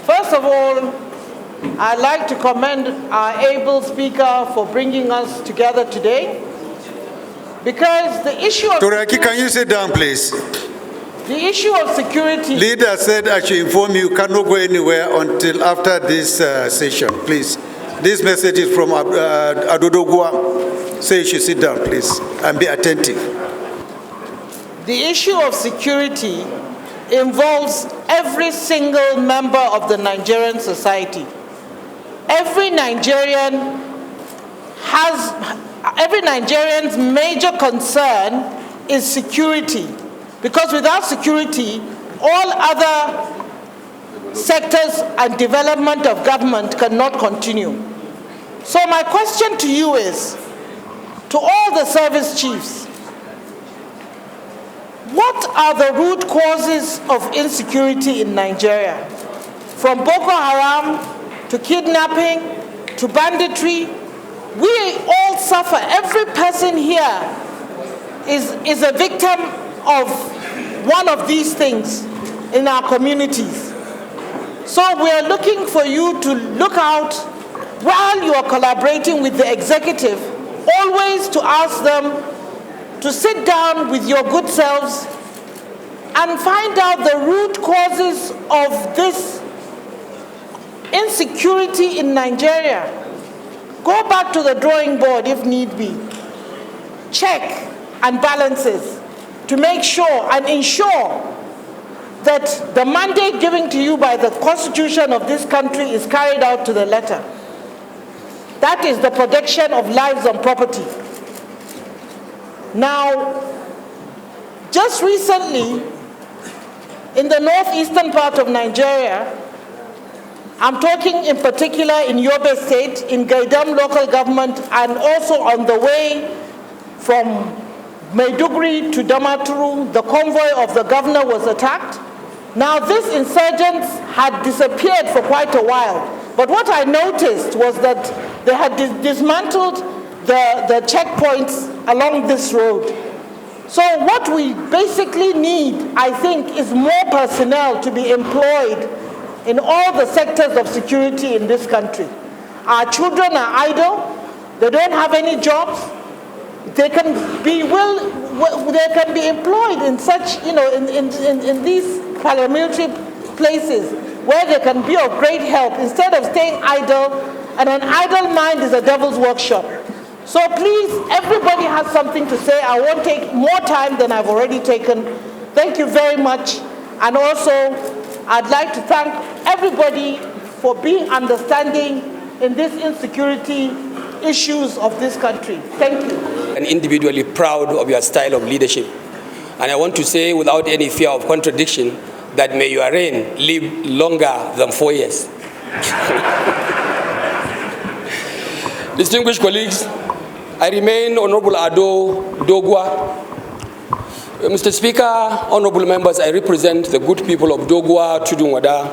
First of all, I'd like to commend our able speaker for bringing us together today, because the issue of Turaki, can you sit down, please? the isse of security. Leader said I should inform you cannot go anywhere until after this session, please. This message is from Adodogwa. Say you should sit down, please, and be attentive. The issue of security involves every single member of the Nigerian society. Every Nigerian's major concern is security, because without security, all other sectors and development of government cannot continue. So my question to you is, to all the service chiefs, what are the root causes of insecurity in Nigeria? From Boko Haram to kidnapping to banditry, we all suffer. Every person here is a victim of one of these things in our communities. So we are looking for you to look out while you are collaborating with the executive, always to ask them to sit down with your good selves and find out the root causes of this insecurity in Nigeria. Go back to the drawing board if need be. Check and balances to make sure and ensure that the mandate given to you by the Constitution of this country is carried out to the letter. That is the protection of lives and property. Now, just recently, in the northeastern part of Nigeria, I'm talking in particular in Yobe State, in Gaidam local government, and also on the way from Maiduguri to Damaturu, the convoy of the governor was attacked. Now, these insurgents had disappeared for quite a while, but what I noticed was that they had dismantled the checkpoints along this road. So what we basically need, I think, is more personnel to be employed in all the sectors of security in this country. Our children are idle, they don't have any jobs, they can be employed in such, in these paramilitary places where they can be of great help instead of staying idle, and an idle mind is a devil's workshop. So please, everybody has something to say. I won't take more time than I've already taken. Thank you very much. And also, I'd like to thank everybody for being understanding in these insecurity issues of this country. Thank you. And individually proud of your style of leadership. And I want to say without any fear of contradiction that may your reign live longer than 4 years. Distinguished colleagues, I remain Honorable Ado Dogwa. Mr. Speaker, honorable members, I represent the good people of Dogwa Tudunwada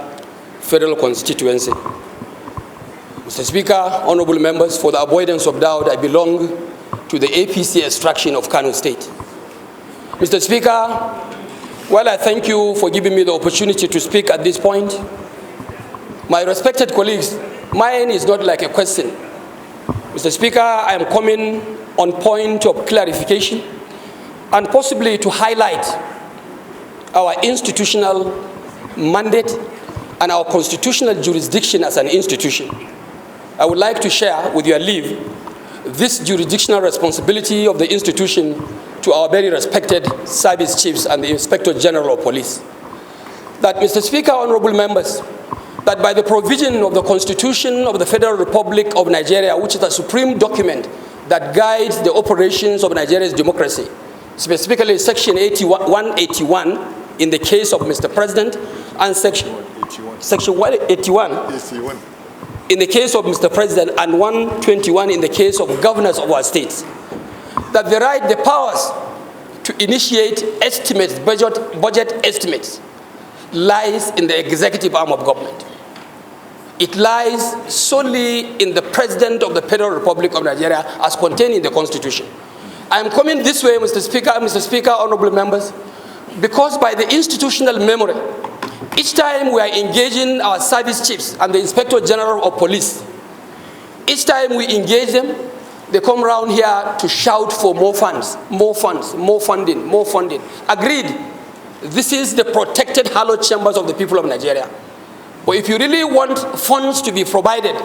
Federal Constituency. Mr. Speaker, honorable members, for the avoidance of doubt, I belong to the APC extraction of Kano State. Mr. Speaker, while I thank you for giving me the opportunity to speak at this point, my respected colleagues, mine is not like a question. Mr. Speaker, I am coming on point of clarification and possibly to highlight our institutional mandate and our constitutional jurisdiction as an institution. I would like to share, with your leave, this jurisdictional responsibility of the institution to our very respected service chiefs and the Inspector General of Police. That, Mr. Speaker, honorable members, that by the provision of the Constitution of the Federal Republic of Nigeria, which is the supreme document that guides the operations of Nigeria's democracy, specifically Section 181 in the case of Mr. President, and Section 181 in the case of Mr. President, and 121 in the case of governors of our states, that the right, the powers to initiate estimates, budget estimates, lies in the executive arm of government. It lies solely in the President of the Federal Republic of Nigeria as contained in the Constitution. I am coming this way, Mr. Speaker, honorable members, because by the institutional memory Each time we are engaging our service chiefs and the Inspector General of Police, each time we engage them, they come around here to shout for more funds, more funds, more funding, more funding. Agreed, this is the protected hallowed chambers of the people of Nigeria. But if you really want funds to be provided,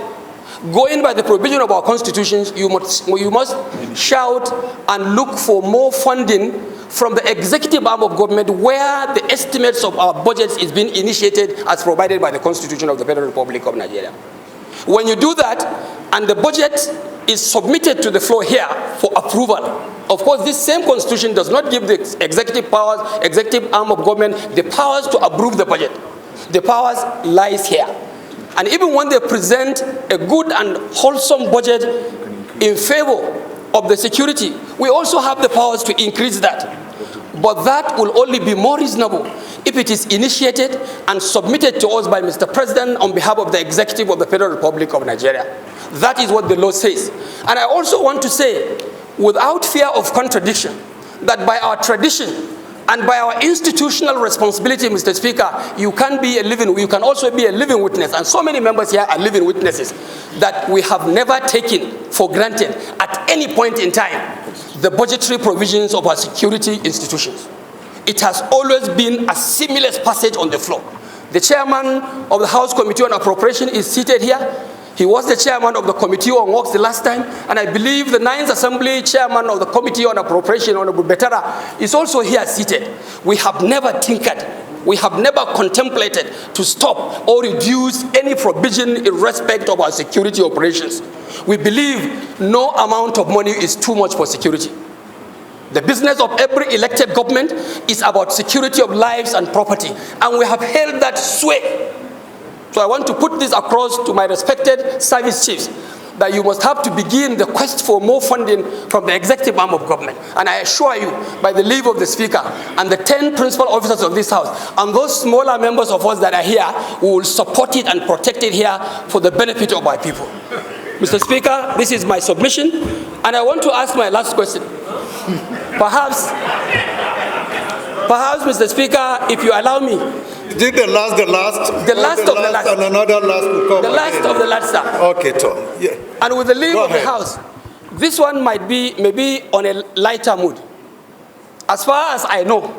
going by the provision of our constitutions, you must shout and look for more funding from the executive arm of government, where the estimates of our budgets is being initiated as provided by the Constitution of the Federal Republic of Nigeria. When you do that, and the budget is submitted to the floor here for approval, of course, this same constitution does not give the executive powers, executive arm of government, the powers to approve the budget. The powers lies here. And even when they present a good and wholesome budget in favor of the security, we also have the powers to increase that. But that will only be more reasonable if it is initiated and submitted to us by Mr. President on behalf of the executive of the Federal Republic of Nigeria. That is what the law says. And I also want to say, without fear of contradiction, that by our tradition and by our institutional responsibility, Mr. Speaker, you can also be a living witness, and so many members here are living witnesses, that we have never taken for granted at any point in time the budgetary provisions of our security institutions. It has always been a seamless passage on the floor. The chairman of the House Committee on Appropriation is seated here. He was the chairman of the Committee on Works the last time, and I believe the 9th Assembly chairman of the Committee on Appropriation, Honorable Betara, is also here seated. We have never tinkered, we have never contemplated to stop or reduce any provision in respect of our security operations. We believe no amount of money is too much for security. The business of every elected government is about security of lives and property, and we have held that sway. So I want to put this across to my respected service chiefs, that you must have to begin the quest for more funding from the executive arm of government. And I assure you, by the leave of the Speaker and the 10 principal officers of this House, and those smaller members of us that are here, we will support it and protect it here for the benefit of our people. Mr. Speaker, this is my submission, and I want to ask my last question. Perhaps, Mr. Speaker, if you allow me. Is it the last The last of the last. And another last will come. The last of the last, sir. Okay, Tom. Yeah. And with the leave Go of the ahead. House, this one might be maybe on a lighter mood. As far as I know,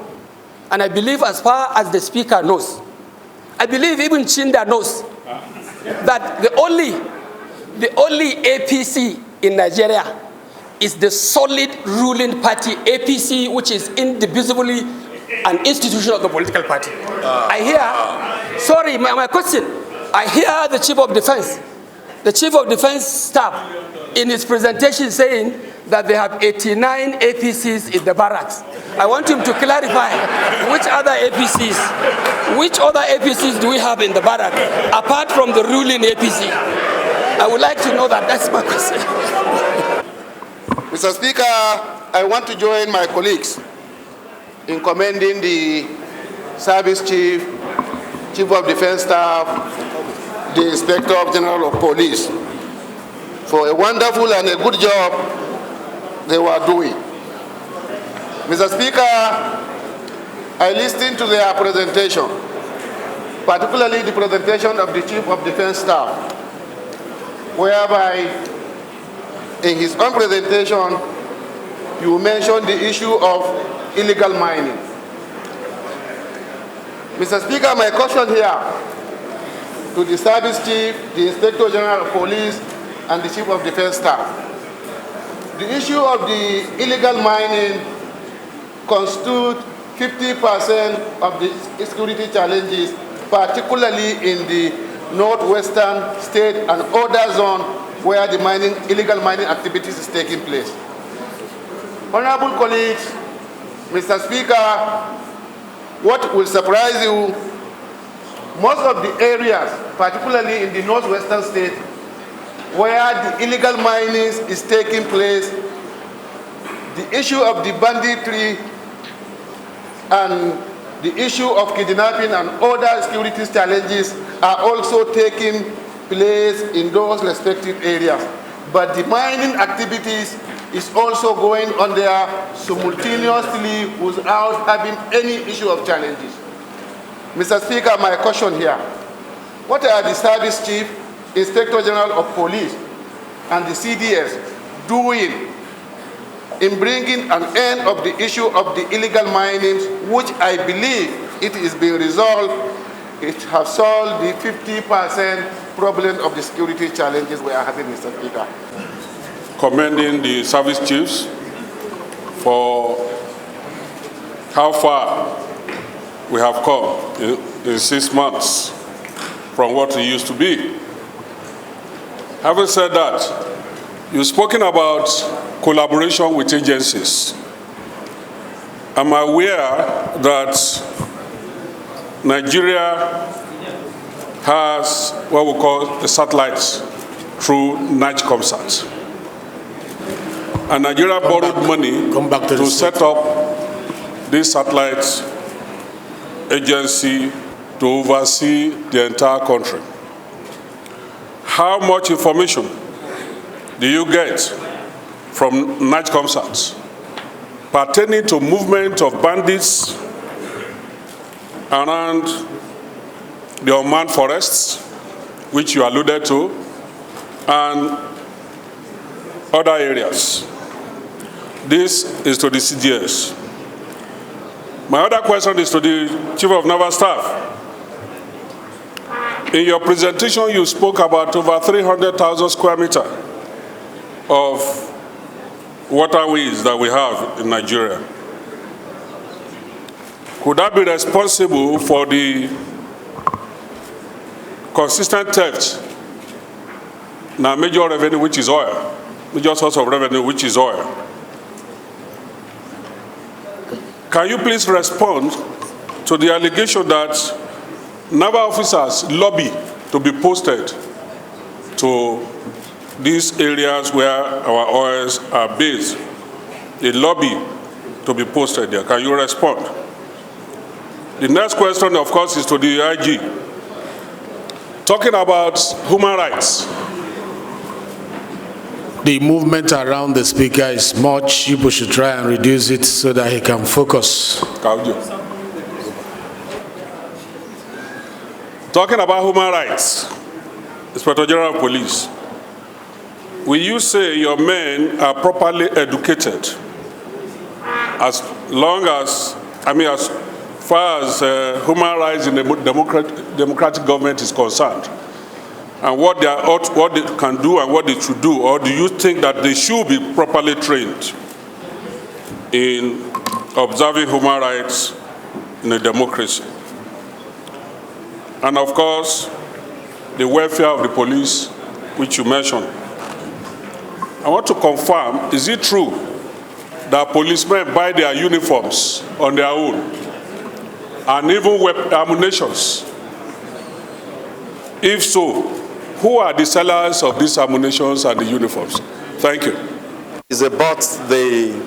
and I believe as far as the Speaker knows, I believe even Chinda knows that the only APC in Nigeria is the solid ruling party, APC, which is indivisibly an institution of the political party. I hear, sorry, my question, I hear the Chief of Defense Staff in his presentation saying that they have 89 APCs in the barracks. I want him to clarify which other APCs do we have in the barrack apart from the ruling APC. I would like to know that. That's my question. Mr. Speaker, I want to join my colleagues in commending the Service Chief, Chief of Defense Staff, the Inspector General of Police for a wonderful and a good job they were doing. Mr. Speaker, I listened to their presentation, particularly the presentation of the Chief of Defense Staff, whereby in his own presentation, you mentioned the issue of illegal mining. Mr. Speaker, my question here to the Service Chief, the Inspector General of Police, and the Chief of Defense Staff. The issue of the illegal mining constitutes 50% of the security challenges, particularly in the northwestern state and other zones where the illegal mining activities is taking place. Honorable colleagues, Mr. Speaker, what will surprise you, most of the areas, particularly in the northwestern state, where the illegal mining is taking place, the issue of the banditry and the issue of kidnapping and other security challenges are also taking place in those respective areas. But the mining activities is also going on there simultaneously without having any issue of challenges. Mr. Speaker, my question here. What are the Service Chief, Inspector General of Police, and the CDS doing in bringing an end of the issue of the illegal mining, which I believe it is being resolved? It has solved the 50% problem of the security challenges we are having, Mr. Speaker. Commending the service chiefs for how far we have come in 6 months from what it used to be. Having said that, you've spoken about collaboration with agencies. I'm aware that Nigeria has what we call the satellites through NIGCOMSAT. And Nigeria borrowed money to set up this satellite agency to oversee the entire country. How much information do you get from NIGCOMSAT pertaining to movement of bandits around the unmanned forests, which you alluded to, and other areas? This is to the CDS. My other question is to the Chief of Naval Staff. In your presentation, you spoke about over 300,000 square meters of waterways that we have in Nigeria. Could that be responsible for the consistent theft in our major revenue, which is oil, major source of revenue, which is oil? Can you please respond to the allegation that naval officers lobby to be posted to these areas where our oils are based? They lobby to be posted there. Can you respond? The next question, of course, is to the IG. Talking about human rights. The movement around the speaker is much. People should try and reduce it so that he can focus. Talking about human rights, Inspector General of Police, will you say your men are properly educated as far as human rights in the democratic government is concerned, and what they can do and what they should do? Or do you think that they should be properly trained in observing human rights in a democracy? And of course, the welfare of the police, which you mentioned. I want to confirm, is it true that policemen buy their uniforms on their own, and even ammunitions? If so, who are the sellers of these ammunitions and the uniforms? Thank you. It's about the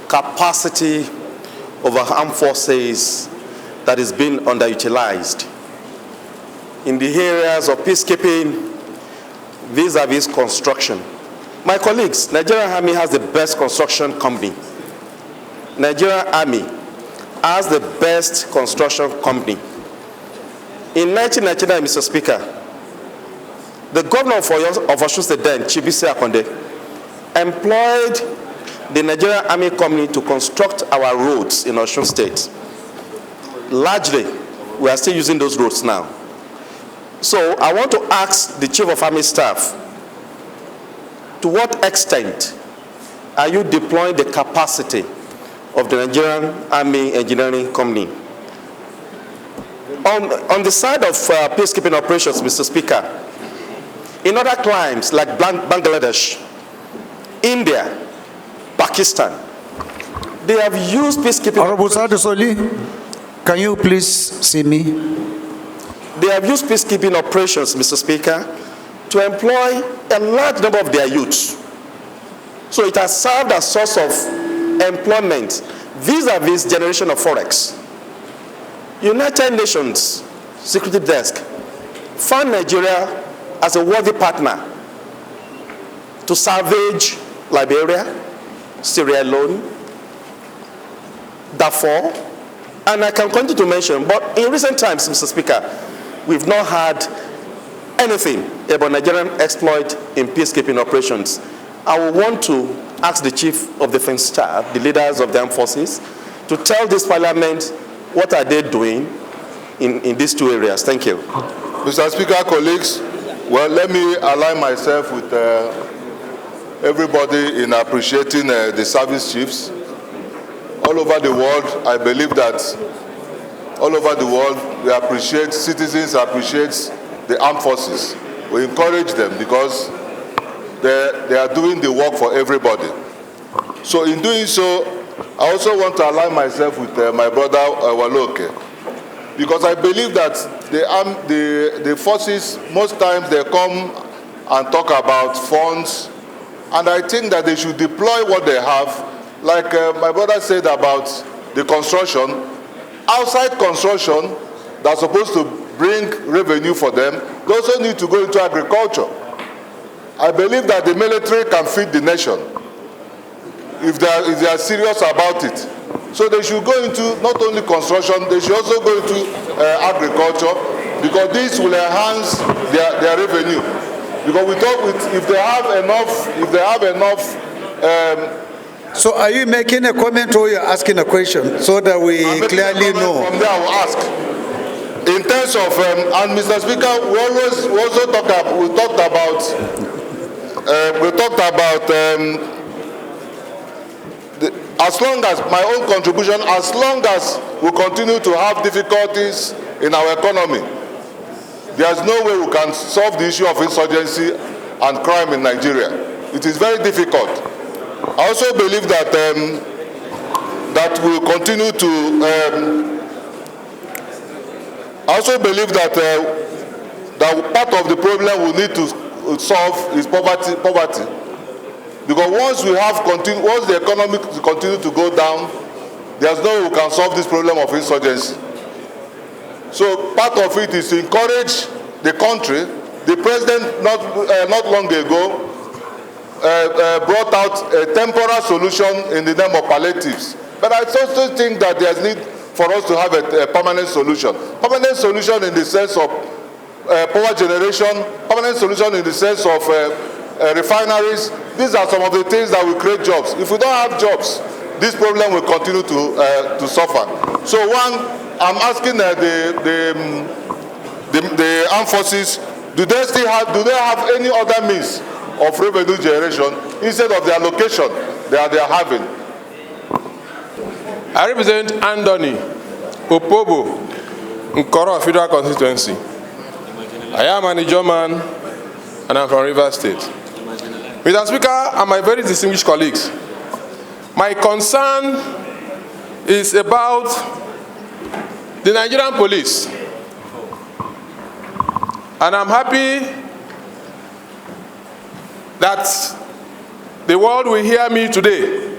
capacity of our armed forces that is being underutilized in the areas of peacekeeping vis-a-vis construction. My colleagues, Nigerian Army has the best construction company. Nigerian Army has the best construction company. In 1999, Mr. Speaker, the governor of Osun State then, Chibisi Akonde, employed the Nigerian Army company to construct our roads in Osun State. Largely, we are still using those roads now. So I want to ask the Chief of Army Staff, to what extent are you deploying the capacity of the Nigerian Army Engineering Company? On the side of peacekeeping operations, Mr. Speaker, in other climes like Bangladesh, India, Pakistan, they have used peacekeeping. Honorable Sadusoli, can you please see me? They have used peacekeeping operations, Mr. Speaker, to employ a large number of their youths. So it has served as a source of employment vis-a-vis generation of forex. United Nations Security Desk found Nigeria as a worthy partner to salvage Liberia, Sierra Leone, Darfur, And I can continue to mention, but in recent times, Mr. Speaker, we've not had anything about Nigerian exploit in peacekeeping operations. I will want to ask the Chief of Defense Staff, the leaders of the armed forces, to tell this Parliament what are they doing in these two areas. Thank you. Mr. Speaker, colleagues, well, let me align myself with everybody in appreciating the service chiefs. All over the world, I believe that all over the world, we appreciate, citizens appreciate the armed forces. We encourage them because they are doing the work for everybody. So in doing so, I also want to align myself with my brother Waloke, because I believe that the forces, most times they come and talk about funds, and I think that they should deploy what they have. Like my brother said about the construction, outside construction that's supposed to bring revenue for them, they also need to go into agriculture. I believe that the military can feed the nation if they are serious about it. So they should go into not only construction, they should also go into agriculture, because this will enhance their revenue. Because we talk if they have enough. So are you making a comment or you're asking a question so that we clearly know? From there I will ask. In terms of, and Mr. Speaker, we also talked about as long as my own contribution, as long as we continue to have difficulties in our economy, there's no way we can solve the issue of insurgency and crime in Nigeria. It is very difficult. I also believe that that we'll continue to. I also believe that that part of the problem we need to solve is poverty. Because once the economy continue to go down, there's no way we can solve this problem of insurgency. So part of it is to encourage the country. The president not long ago brought out a temporary solution in the name of palliatives. But I also think that there's need for us to have a permanent solution. Permanent solution in the sense of power generation, permanent solution in the sense of refineries. These are some of the things that will create jobs. If we don't have jobs, this problem will continue to suffer. So one, I'm asking the armed forces, do they have any other means of revenue generation instead of the allocation they are having? I represent Andoni Opobo, Nkoro Federal Constituency. I am an Ijoman and I'm from Rivers State. Mr. Speaker and my very distinguished colleagues, my concern is about the Nigerian police. And I'm happy that the world will hear me today.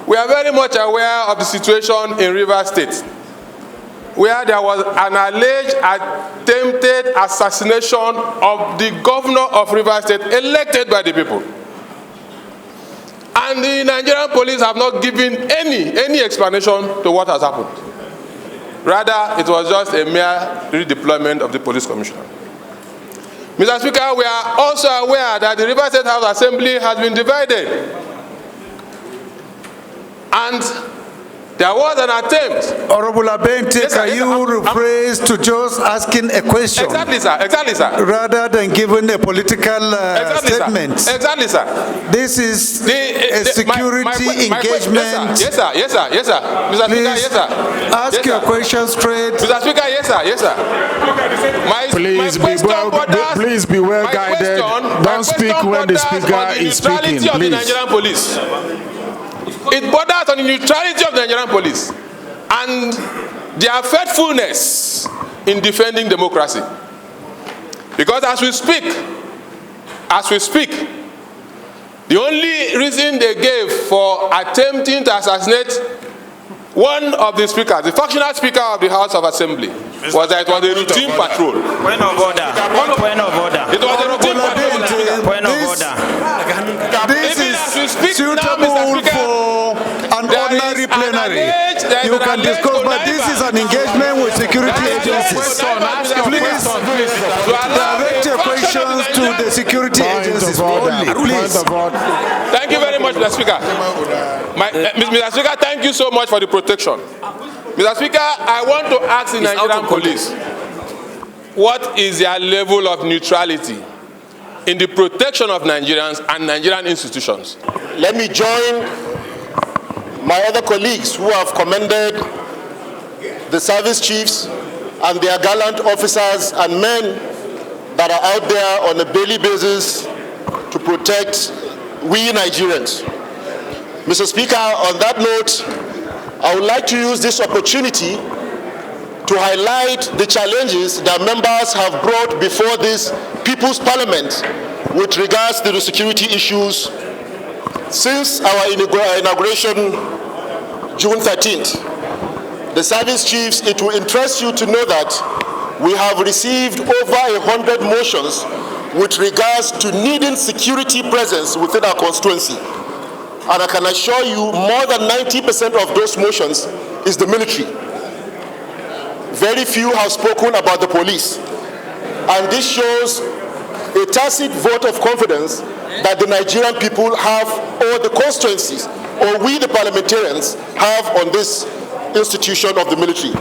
We are very much aware of the situation in Rivers State, where there was an alleged attempted assassination of the governor of Rivers State, elected by the people. And the Nigerian police have not given any explanation to what has happened. Rather, it was just a mere redeployment of the police commissioner. Mr. Speaker, we are also aware that the Rivers State House Assembly has been divided. And there was an attempt. Honorable Abente, can you rephrase to just asking a question? Exactly, sir. Exactly, sir. Rather than giving a political statement. Sir. Exactly, sir. This is a security engagement. Yes, sir. Yes, sir. Yes, sir. Mr. Please Speaker, yes, sir. Ask your question straight. Mr. Speaker, yes, sir. Yes, sir. Please be well guided. Don't speak when the speaker is speaking, please. It borders on the neutrality of the Nigerian police and their faithfulness in defending democracy. Because as we speak, the only reason they gave for attempting to assassinate one of the speakers, the factional speaker of the House of Assembly, was that it was a routine patrol. Point of order. Point of order. It was a routine patrol. Point of order. This is suitable for an ordinary plenary. You Direct your questions to the security agencies only, please. Thank you very much, Mr. Speaker. Mr. Speaker, thank you so much for the protection. Mr. Speaker, I want to ask the Nigerian police, what is their level of neutrality in the protection of Nigerians and Nigerian institutions? Let me join my other colleagues who have commended the service chiefs and their gallant officers and men that are out there on a daily basis to protect we Nigerians. Mr. Speaker, on that note, I would like to use this opportunity to highlight the challenges that members have brought before this People's Parliament with regards to the security issues since our inauguration June 13th. The service chiefs, it will interest you to know that we have received over 100 motions with regards to needing security presence within our constituency. And I can assure you more than 90% of those motions is the military. Very few have spoken about the police. And this shows a tacit vote of confidence that the Nigerian people have, or the constituencies, or we the parliamentarians have on this institution of the military.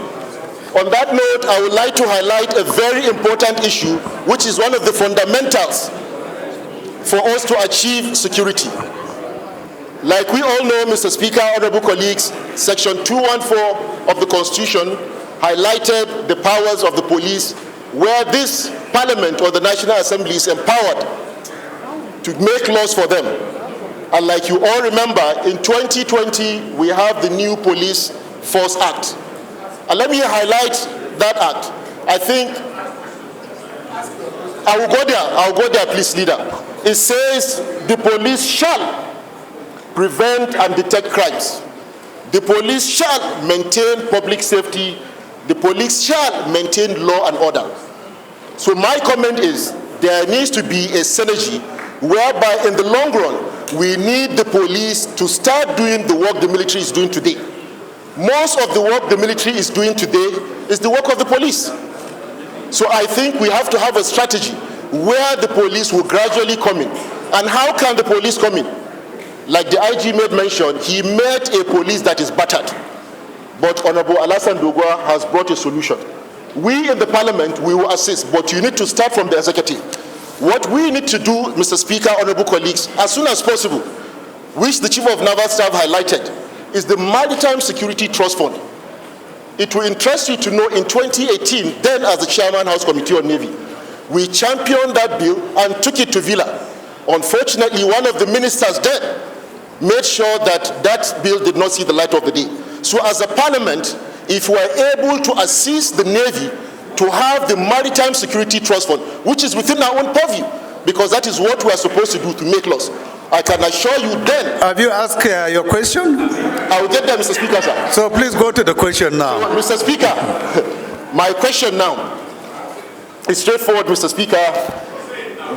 On that note, I would like to highlight a very important issue, which is one of the fundamentals for us to achieve security. Like we all know, Mr. Speaker, honorable colleagues, Section 214 of the Constitution highlighted the powers of the police, where this Parliament or the National Assembly is empowered to make laws for them. And like you all remember, in 2020, we have the new Police Force Act. And let me highlight that act. I think I will go there, please, leader. It says the police shall prevent and detect crimes. The police shall maintain public safety. The police shall maintain law and order. So my comment is there needs to be a synergy whereby in the long run we need the police to start doing the work the military is doing today. Most of the work the military is doing today is the work of the police. So I think we have to have a strategy where the police will gradually come in. And how can the police come in? Like the IG made mention, he met a police that is battered. But Honorable Alassane Dogwa has brought a solution. We in the Parliament, we will assist, but you need to start from the executive. What we need to do, Mr. Speaker, honorable colleagues, as soon as possible, which the Chief of Naval Staff highlighted, is the Maritime Security Trust Fund. It will interest you to know in 2018, then as the Chairman House Committee on Navy, we championed that bill and took it to Villa. Unfortunately, one of the ministers then made sure that that bill did not see the light of the day. So as a Parliament, if we are able to assist the Navy to have the Maritime Security Trust Fund, which is within our own purview, because that is what we are supposed to do to make laws. I can assure you then. Have you asked your question? I will get there, Mr. Speaker, sir. So please go to the question now. Mr. Speaker, my question now is straightforward, Mr. Speaker,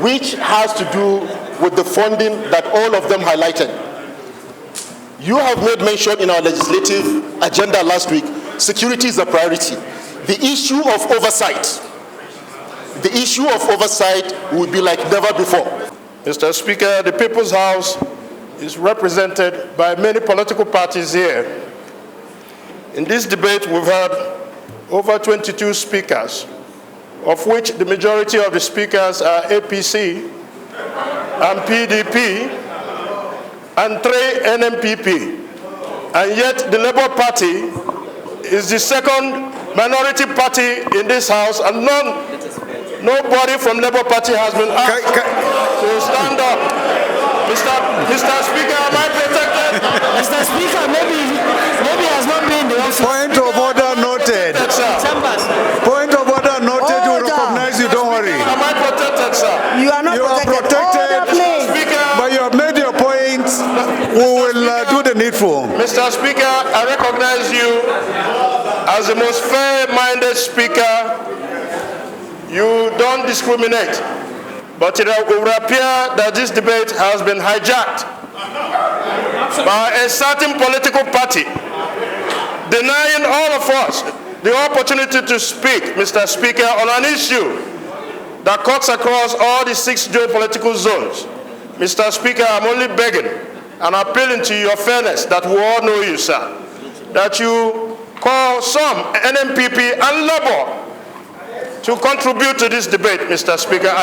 which has to do with the funding that all of them highlighted. You have made mention in our legislative agenda last week, security is a priority. The issue of oversight will be like never before. Mr. Speaker, the People's House is represented by many political parties here. In this debate, we've had over 22 speakers, of which the majority of the speakers are APC and PDP and 3 NMPP. And yet the Labour Party is the second minority party in this House, and nobody from Labour Party has been asked to stand up. Mr. Speaker, am I protected? Mr. Speaker, maybe has not been the office. Point of order noted. Point of order noted. You recognize you. Don't worry. Am I protected, sir? You are not protected. But you have made your point. We will do the needful. Mr. Speaker, I recognize you as the most fair-minded speaker. You don't discriminate. But it will appear that this debate has been hijacked by a certain political party, denying all of us the opportunity to speak, Mr. Speaker, on an issue that cuts across all the 6 geopolitical zones. Mr. Speaker, I'm only begging and appealing to your fairness that we all know you, sir, that you call some NMPP and Labour to contribute to this debate, Mr. Speaker.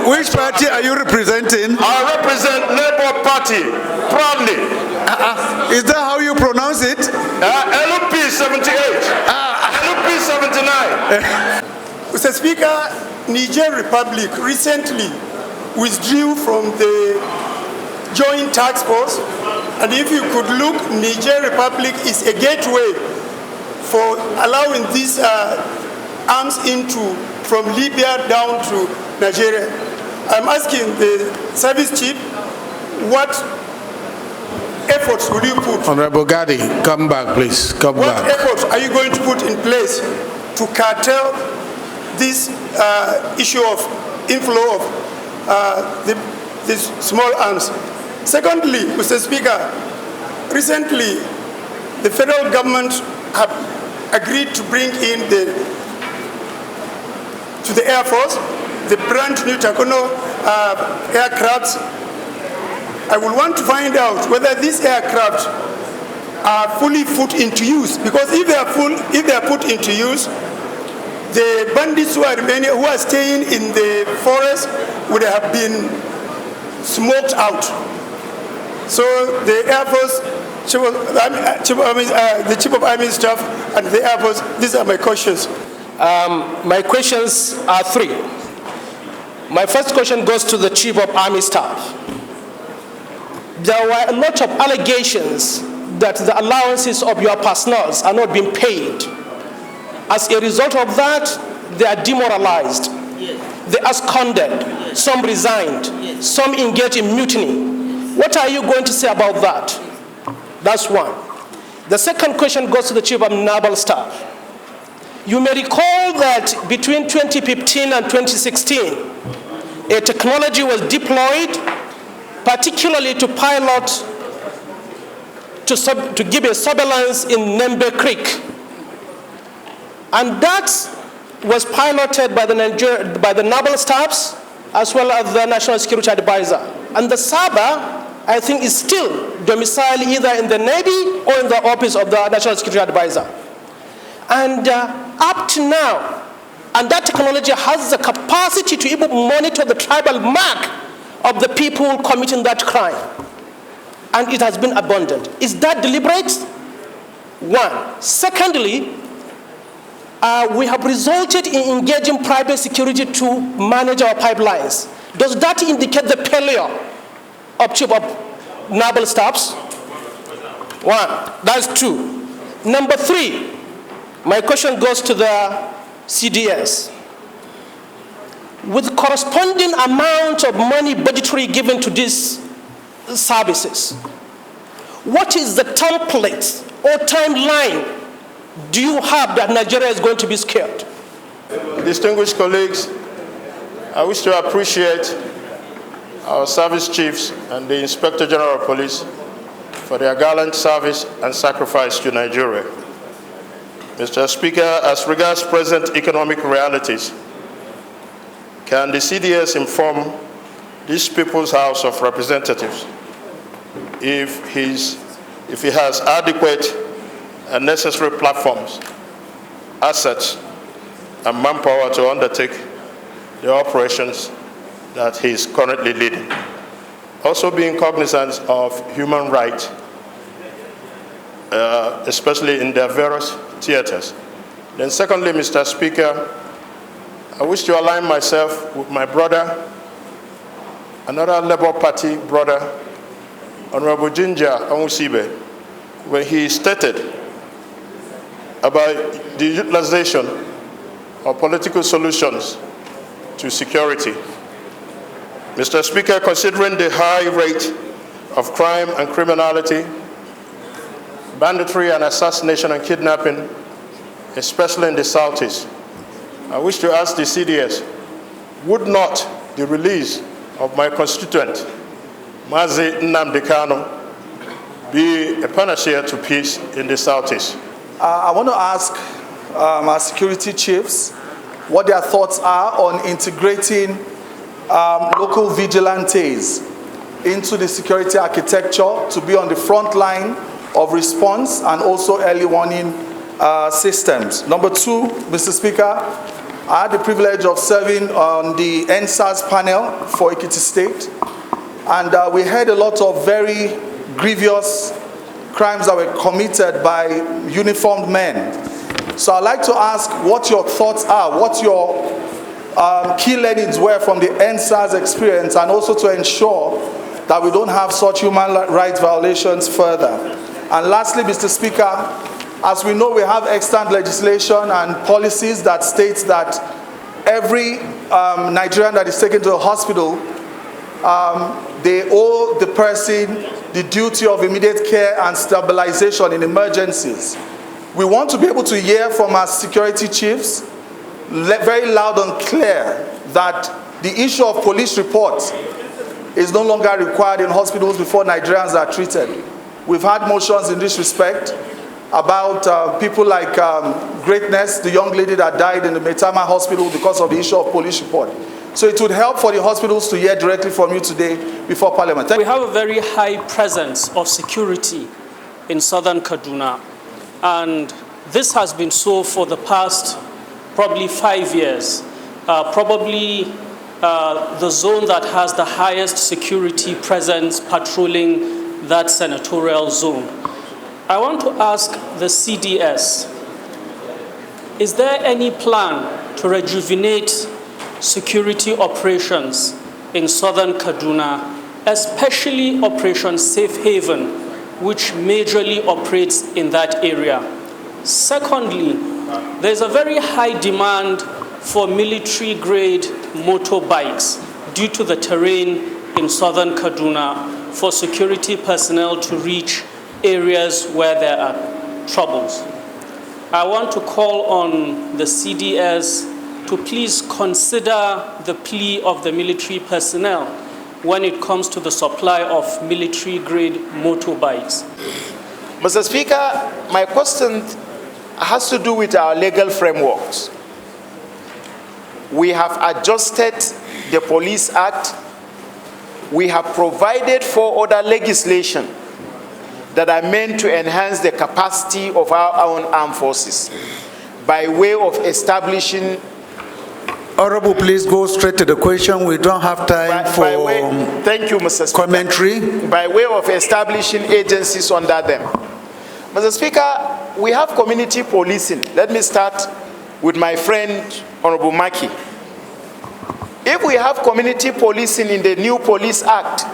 Which party are you representing? I represent Labour Party, proudly. Is that how you pronounce it? LP 78, LP 79. Mr. Speaker, Niger Republic recently withdrew from the Joint Task Force, and if you could look, Niger Republic is a gateway for allowing these arms from Libya down to Nigeria. I'm asking the service chief, what efforts will you put? Honorable Gadi, come back, please. Come back. What efforts are you going to put in place to curtail this issue of inflow of these small arms? Secondly, Mr. Speaker, recently the federal government have agreed to bring in to the Air Force the brand new Takono aircrafts. I will want to find out whether these aircraft are fully put into use, because if they are put into use, the bandits who are staying in the forest would have been smoked out. So the Air Force, the Chief of Army Staff and the Air Force, these are my questions. My questions are 3. My first question goes to the Chief of Army Staff. There were a lot of allegations that the allowances of your personnel are not being paid. As a result of that, they are demoralized. Yes. They absconded. Yes. Some resigned. Yes. Some engaged in mutiny. What are you going to say about that? That's one. The second question goes to the Chief of Naval Staff. You may recall that between 2015 and 2016, a technology was deployed, particularly to pilot, to give a surveillance in Nembe Creek. And that was piloted by the naval staffs as well as the National Security Advisor. And the server, I think, is still domiciled either in the Navy or in the office of the National Security Advisor. And up to now, and that technology has the capacity to even monitor the tribal mark of the people committing that crime. And it has been abandoned. Is that deliberate? One. Secondly, we have resulted in engaging private security to manage our pipelines. Does that indicate the failure of Chief of Naval Staffs? One. That's 2. Number 3, my question goes to the CDS. With corresponding amount of money budgetary given to these services, what is the template or timeline do you have that Nigeria is going to be scared? Distinguished colleagues, I wish to appreciate our service chiefs and the Inspector General of Police for their gallant service and sacrifice to Nigeria. Mr. Speaker, as regards present economic realities, can the CDS inform this People's House of Representatives if he has adequate and necessary platforms, assets, and manpower to undertake the operations that he is currently leading? Also being cognizant of human rights, especially in their various theaters. Then secondly, Mr. Speaker, I wish to align myself with my brother, another Labour Party brother, Honorable Ginger Onwusibe, when he stated about the utilization of political solutions to security. Mr. Speaker, considering the high rate of crime and criminality, banditry and assassination and kidnapping, especially in the Southeast, I wish to ask the CDS, would not the release of my constituent, Mazi Nnamdi Kanu, be a panacea to peace in the Southeast? I want to ask our security chiefs what their thoughts are on integrating local vigilantes into the security architecture to be on the front line of response and also early warning systems. Number two, Mr. Speaker, I had the privilege of serving on the NSAS panel for Ekiti State, and we heard a lot of very grievous crimes that were committed by uniformed men. So I'd like to ask what your thoughts are, what your key learnings were from the NSAS experience, and also to ensure that we don't have such human rights violations further. And lastly, Mr. Speaker, as we know, we have extant legislation and policies that states that every Nigerian that is taken to a hospital, they owe the person the duty of immediate care and stabilization in emergencies. We want to be able to hear from our security chiefs very loud and clear that the issue of police reports is no longer required in hospitals before Nigerians are treated. We've had motions in this respect about people like Greatness, the young lady that died in the Metama hospital because of the issue of police report. So it would help for the hospitals to hear directly from you today before Parliament. We have a very high presence of security in southern Kaduna, and this has been so for the past probably 5 years. The zone that has the highest security presence patrolling that senatorial zone. I want to ask the CDS, is there any plan to rejuvenate security operations in southern Kaduna, especially Operation Safe Haven, which majorly operates in that area? Secondly, there's a very high demand for military-grade motorbikes due to the terrain in southern Kaduna for security personnel to reach areas where there are troubles. I want to call on the CDS to please consider the plea of the military personnel when it comes to the supply of military-grade motorbikes. Mr. Speaker, my question has to do with our legal frameworks. We have adjusted the Police Act. We have provided for other legislation that are meant to enhance the capacity of our own armed forces by way of establishing. Honorable, please go straight to the question. We don't have time thank you, Mr. Speaker. Commentary. By way of establishing agencies under them. Mr. Speaker, we have community policing. Let me start with my friend, Honorable Maki. If we have community policing in the new Police Act,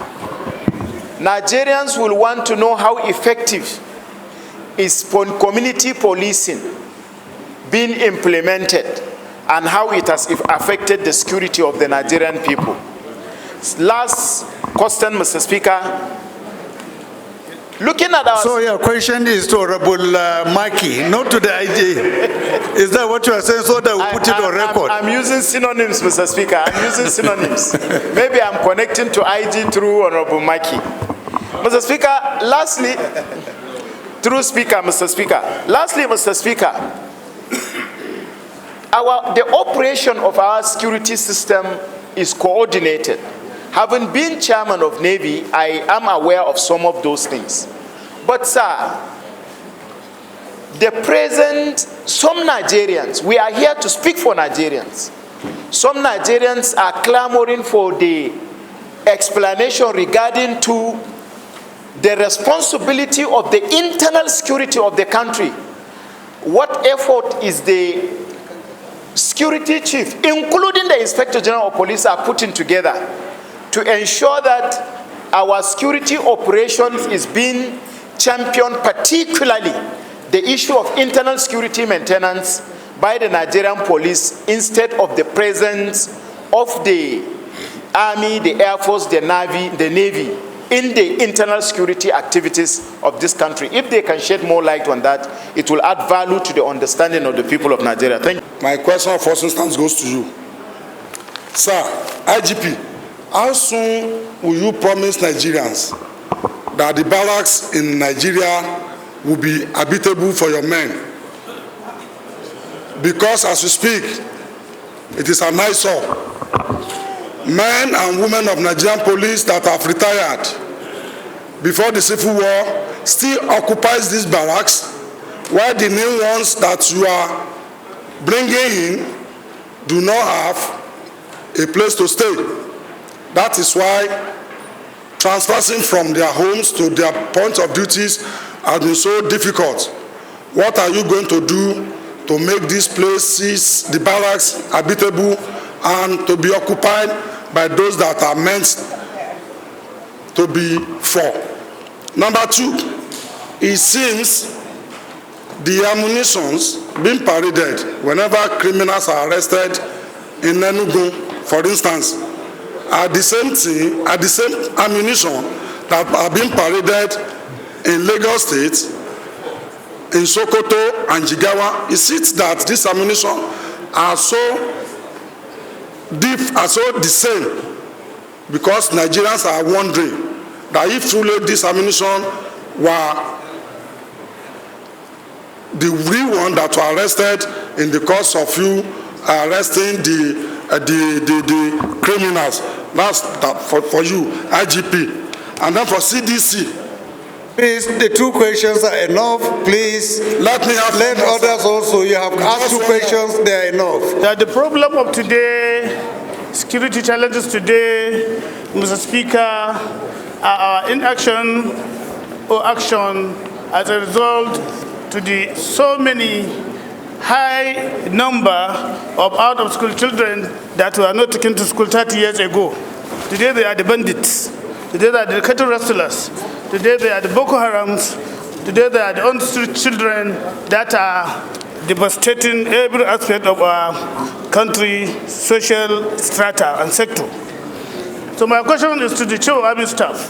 Nigerians will want to know how effective is community policing being implemented and how it has affected the security of the Nigerian people. Last question, Mr. Speaker. Looking at our... So your question is to Honorable Maki, not to the IG. Is that what you are saying, so that we put it on record? I'm using synonyms, Mr. Speaker. I'm using synonyms. Maybe I'm connecting to IG through Honorable Maki. Mr. Speaker, lastly, through Speaker, Mr. Speaker. Lastly, Mr. Speaker, the operation of our security system is coordinated. Having been chairman of Navy, I am aware of some of those things. But sir, some Nigerians, we are here to speak for Nigerians. Some Nigerians are clamoring for the explanation regarding to the responsibility of the internal security of the country. What effort is the security chief, including the Inspector General of Police, are putting together to ensure that our security operations is being championed, particularly the issue of internal security maintenance by the Nigerian police instead of the presence of the Army, the Air Force, the Navy in the internal security activities of this country. If they can shed more light on that, it will add value to the understanding of the people of Nigeria. Thank you. My question, for instance, goes to you. Sir, IGP, how soon will you promise Nigerians that the barracks in Nigeria will be habitable for your men? because as we speak, it is an eyesore. Men and women of Nigerian police that have retired before the Civil War still occupies these barracks, while the new ones that you are bringing in do not have a place to stay. That is why transferring from their homes to their points of duties has been so difficult. What are you going to do to make these places, the barracks, habitable and to be occupied by those that are meant to be for? Number two, it seems the ammunitions being paraded whenever criminals are arrested in Enugu, for instance, are the same ammunition that are being paraded in Lagos State, in Sokoto and Jigawa. Is it that this ammunition are so deep, are so the same? Because Nigerians are wondering that if truly this ammunition were the real one that were arrested in the course of you arresting the criminals, that's that for you, IGP. And then for CDC, please, the two questions are enough. Please, let others also. You have asked two questions, they are enough. The problem of today, security challenges today, Mr. Speaker, are inaction or action as a result to the so many high number of out-of-school children that were not taken to school 30 years ago. Today they are the bandits. Today they are the cattle rustlers. Today they are the Boko Harams. Today they are the on-street children that are devastating every aspect of our country, social strata and sector. So my question is to the Chief of Army Staff.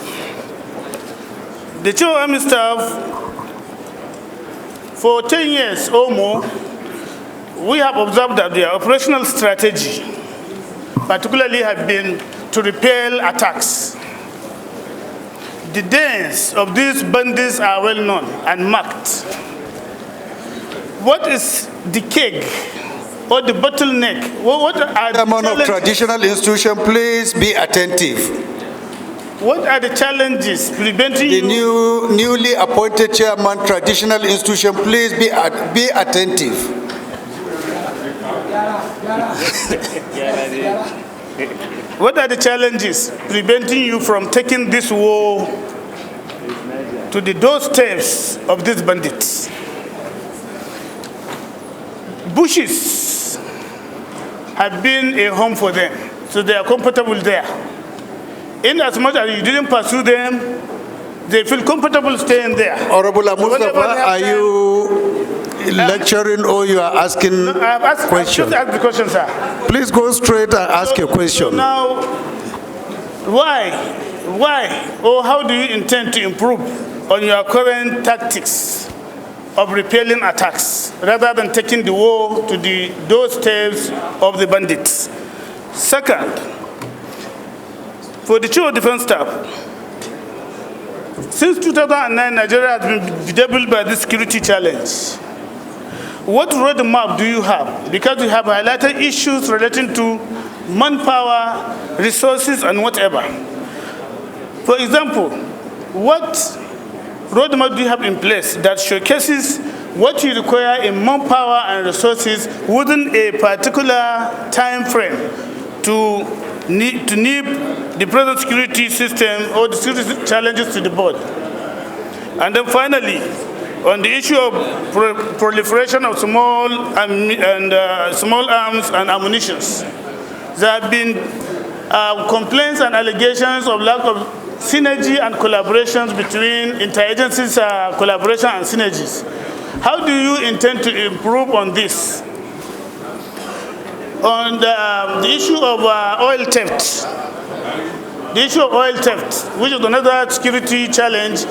The Chief of Army Staff, for 10 years or more, we have observed that their operational strategy, particularly, have been to repel attacks. The dens of these bandits are well known and marked. What is the keg or the bottleneck? What are the Chairman of traditional institution, please be attentive. What are the challenges preventing the newly appointed chairman, traditional institution, please be attentive. What are the challenges preventing you from taking this war to the doorsteps of these bandits? Bushes have been a home for them, so they are comfortable there. In as much as you didn't pursue them, they feel comfortable staying there. Honorable Mustafa, are you lecturing or you are asking questions? I've just asked the question, sir. Please go straight and ask your question. So now, why, or how do you intend to improve on your current tactics of repelling attacks, rather than taking the war to the doorsteps of the bandits? Second, for the Chief of Defense Staff, since 2009, Nigeria has been bedeviled by this security challenge. What roadmap do you have? Because you have highlighted issues relating to manpower, resources, and whatever. For example, what roadmap do you have in place that showcases what you require in manpower and resources within a particular time frame to nip the present security system or the security challenges to the board? And then finally, on the issue of proliferation of small arms and ammunition, there have been complaints and allegations of lack of synergy and collaborations between interagencies collaboration and synergies. How do you intend to improve on this? On the issue of oil theft, which is another security challenge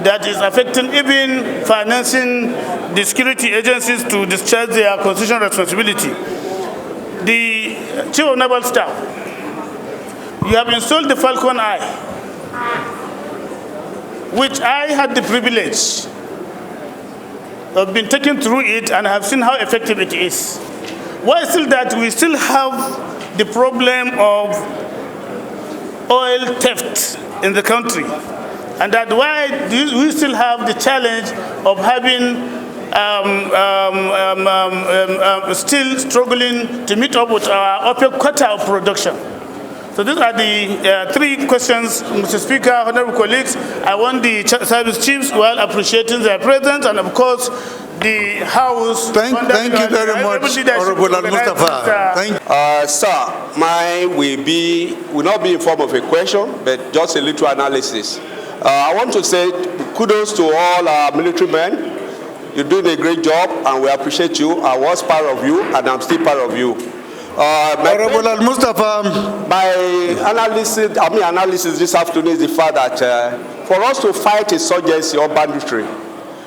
that is affecting even financing the security agencies to discharge their constitutional responsibility. The Chief of Naval Staff, you have installed the Falcon Eye, which I had the privilege I've been taken through it and have seen how effective it is. Why is it that we still have the problem of oil theft in the country? And that why do we still have the challenge of having still struggling to meet up with our OPEC quota of production? So these are the three questions, Mr. Speaker, honorable colleagues. I want the service chiefs, while appreciating their presence, and of course, the House. Thank you very much, Honorable Al-Mustafa. Sir, mine will not be in form of a question, but just a little analysis. I want to say kudos to all our military men. You're doing a great job, and we appreciate you. I was part of you, and I'm still part of you. Honorable Al-Mustafa. My analysis this afternoon is the fact that for us to fight insurgency or banditry,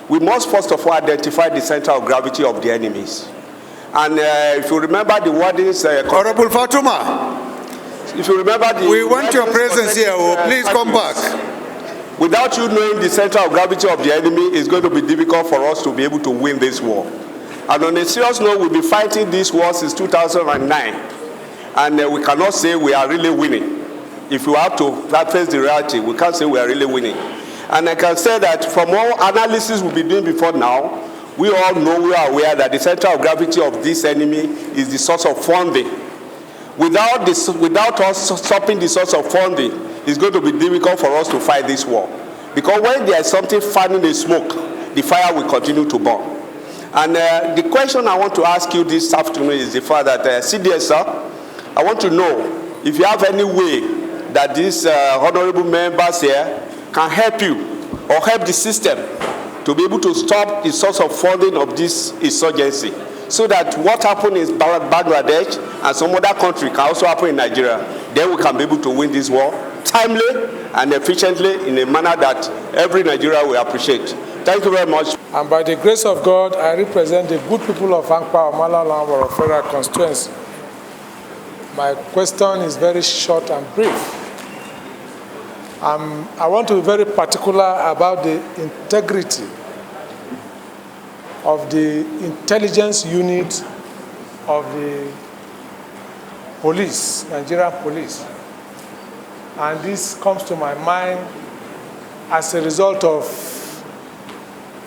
we must first of all identify the center of gravity of the enemies. And if you remember the wordings... Honorable Fatuma. If you remember the... We want your presence here. Please come back. Without you knowing the center of gravity of the enemy, it's going to be difficult for us to be able to win this war. And on a serious note, we've been fighting this war since 2009. And we cannot say we are really winning. If you have to face the reality, we can't say we are really winning. And I can say that from all analysis we've been doing before now, we all know, we are aware that the center of gravity of this enemy is the source of funding. Without us stopping the source of funding, it's going to be difficult for us to fight this war. Because when there is something fanning the smoke, the fire will continue to burn. And the question I want to ask you this afternoon is the fact that, CDS, sir, I want to know if you have any way that these honorable members here can help you or help the system to be able to stop the source of funding of this insurgency, so that what happened in Bangladesh and some other country can also happen in Nigeria. Then we can be able to win this war timely and efficiently in a manner that every Nigerian will appreciate. Thank you very much. And by the grace of God, I represent the good people of Ankpa, Omala, Federal Constituency. My question is very short and brief. I want to be very particular about the integrity of the intelligence unit of the police, Nigerian police. And this comes to my mind as a result of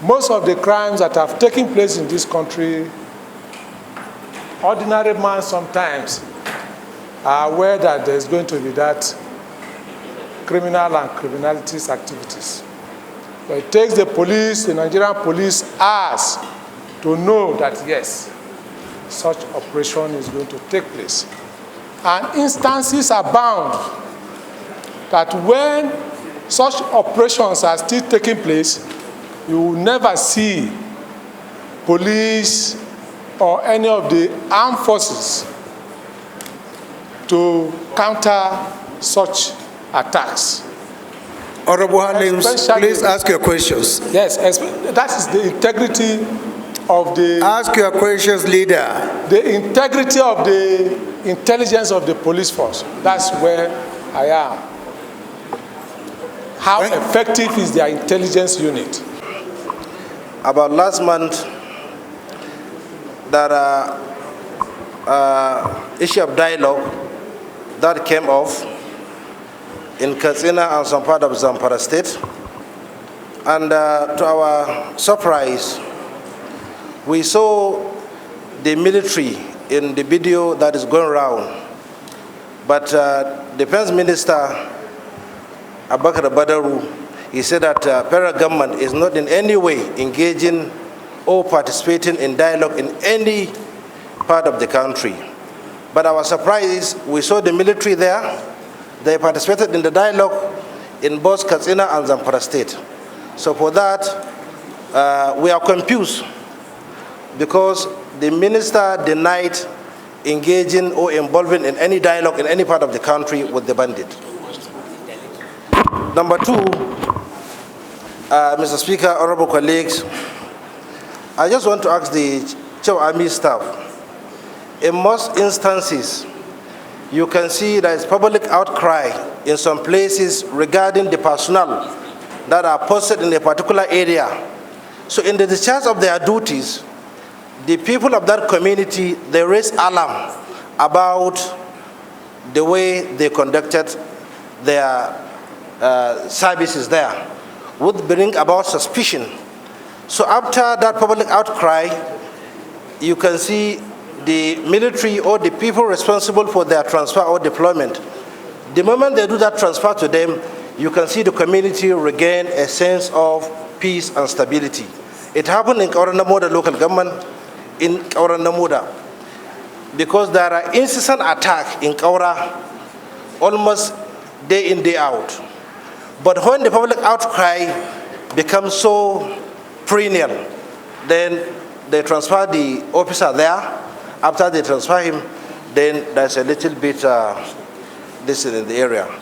most of the crimes that have taken place in this country. Ordinary man sometimes are aware that there's going to be that criminal and criminalities activities. But it takes the police, the Nigerian police, hours to know that yes, such operation is going to take place. And instances abound that when such operations are still taking place, you will never see police or any of the armed forces to counter such attacks. Honorable Halims, please ask your questions. Yes, that is the integrity of the... Ask your questions, leader. The integrity of the intelligence of the police force. That's where I am. How effective is their intelligence unit? About last month, there issue of dialogue that came off in Katsina and some part of Zamfara state. And to our surprise, we saw the military in the video that is going around. But Defense Minister Abakar Badaru, he said that federal government is not in any way engaging or participating in dialogue in any part of the country. But our surprise is we saw the military there. They participated in the dialogue in both Katsina and Zamfara state. So for that, we are confused because the minister denied engaging or involving in any dialogue in any part of the country with the bandit. Number two, Mr. Speaker, honorable colleagues, I just want to ask the Chief of Army Staff, in most instances, you can see there is public outcry in some places regarding the personnel that are posted in a particular area So in the discharge of their duties, the people of that community, they raised alarm about the way they conducted their services there, would bring about suspicion. So after that public outcry, you can see the military or the people responsible for their transfer or deployment. The moment they do that transfer to them, you can see the community regain a sense of peace and stability. It happened in Kaura Namoda local government, in Kaura Namoda, because there are incessant attacks in Kaura almost day in, day out. But when the public outcry becomes so perennial, then they transfer the officer there. After they transfer him, then there's a little bit this in the area.